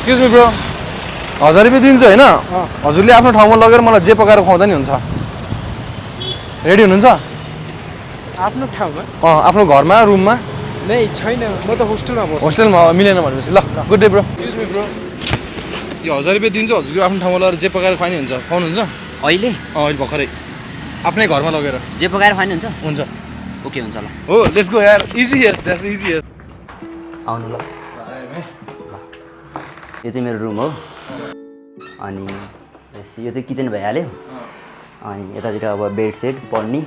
excuse me bro 1000 रुपैयाँ दिन्छु हैन हजुरले आफ्नो ठाउँमा लगेर मलाई जे पकाएर खुवाउँदा नि हुन्छ रेडी हुनुहुन्छ आफ्नो ठाउँमा आफ्नो घरमा रुममा नै छैन म त होस्टेलमा बस्छु होस्टेलमा मिलेन भनेपछि ल good day bro excuse me bro यो 1000 रुपैयाँ दिन्छु हजुरको आफ्नो ठाउँमा लगेर जे पकाएर खुवाउने हुन्छ खुवाउनुहुन्छ अहिले अहिले भर्खरै आफ्नै घरमा लगेर जे पकाएर खुवाउनु हुन्छ हुन्छ ओके हुन्छ ल हो लेट्स गो यार इजी यस द्याट्स इजी यस आउनु ल यो चाहिँ मेरो रुम हो अनि यो चाहिँ किचन भइहाल्यो अनि यतातिर अब बेड सेट पढ्ने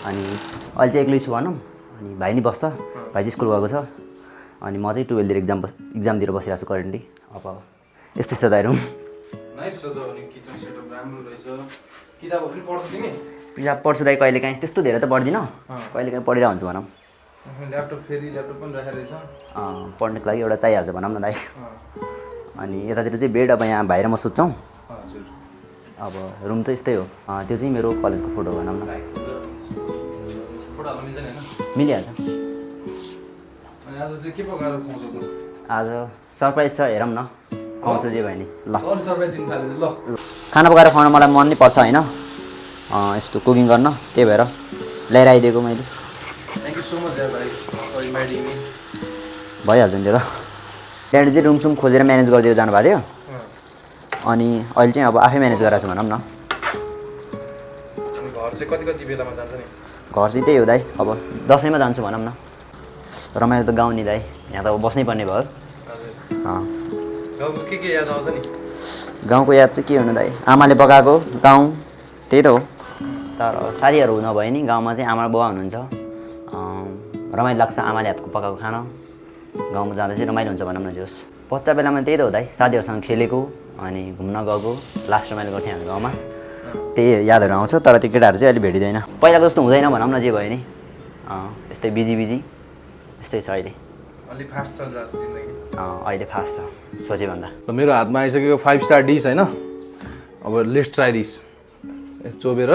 अनि अहिले चाहिँ एक्लै छु भनौँ अनि भाइ नि बस्छ भाइ चाहिँ स्कुल गएको छ अनि म चाहिँ 12 इक्जाम दिएर बसिरहेको छु करेन्टली अब यस्तै छ दाइ रुम नाइस छ त अनि किचन सेटअप राम्रो रहेछ किताबहरू पनि पढ्छ तिमी किताब पढ्छु दाइ कहिलेकाहीँ त्यस्तो धेरै त पढ्दिनँ कहिलेकाहीँ पढिरहेको हुन्छु भनौँ ल्यापटप पनि राखेर रहेछ पढ्नुको लागि एउटा चाहिहाल्छ भनौँ न दाइ अनि यतातिर चाहिँ बेड अब यहाँ भाइ र म सुत्छौँ अब रुम चाहिँ यस्तै हो त्यो चाहिँ मेरो कलेजको फोटो भनौँ न मिलिहाल्छ अनि आज चाहिँ के पकाएर खुवाउँछ त आज सरप्राइज छ हेरौँ न खुवाउँछु जे भयो नि ल सरप्राइज दिन थाल्यो ल खाना पकाएर खुवाउन मलाई मन नै पर्छ होइन यस्तो कुकिङ गर्न त्यही भएर ल्याएर आइदिएको मैले थ्याङ्क यू सो मच यार भाइ फर इन्भाइटिङ मी भइहाल्छ नि त्यो त त्यहाँदेखि चाहिँ रुमसुम खोजेर म्यानेज गरिदिएर जानुभएको थियो अनि अहिले चाहिँ अब आफै म्यानेज गरेर छु भनौँ न घर चाहिँ कति बेलामा जान्छ नि घर चाहिँ त्यही हो दाइ अब दसैँमा जान्छु भनौँ न रमाइलो त गाउँ नि दाइ यहाँ त अब बस्नै पर्ने भयो गाउँको के याद आउँछ नि गाउँको याद चाहिँ के हुनु दाइ आमाले पकाएको गाउँ त्यही त हो तर साथीहरू नभए नि गाउँमा चाहिँ आमा बुवा हुनुहुन्छ रमाइलो लाग्छ आमाले हातको पकाएको खाना गाउँमा जाँदा चाहिँ रमाइलो हुन्छ भनौँ न जोस् बच्चा बेलामा त्यही त हो दाइ साथीहरूसँग खेलेको अनि घुम्न गएको लास्ट रमाइलो गर्थेँ हामी गाउँमा त्यही यादहरू आउँछ तर त्यो केटाहरू चाहिँ अहिले भेटिँदैन पहिलाको जस्तो हुँदैन भनौँ न जे भयो नि यस्तै बिजी यस्तै छ अहिले अलि फास्ट चलिरहेको छ जिन्दगी अहिले फास्ट छ सोचे भन्दा मेरो हातमा आइसकेको 5 स्टार डिस होइन अब लेट्स ट्राई दिस चोबेर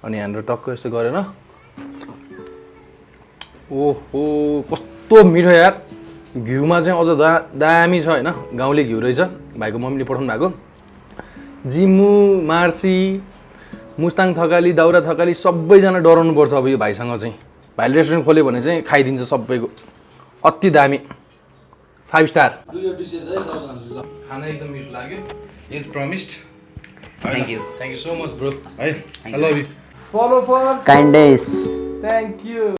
अनि हाम्रो टक्क यस्तो गरेर ओहो कस्तो मिठो यार घिउमा चाहिँ अझ दामी छ होइन गाउँले घिउ रहेछ भाइको मम्मीले पठाउनु भएको जिमु मार्सी मुस्ताङ थकाली दाउरा थकाली सबैजना डराउनु पर्छ अब यो भाइसँग चाहिँ भाइले रेस्टुरेन्ट खोल्यो भने चाहिँ खाइदिन्छ सबैको अति दामी 5 स्टार खाना एकदम मिठो लाग्यो is promised thank you so much bro है I love you follow for kindness thank you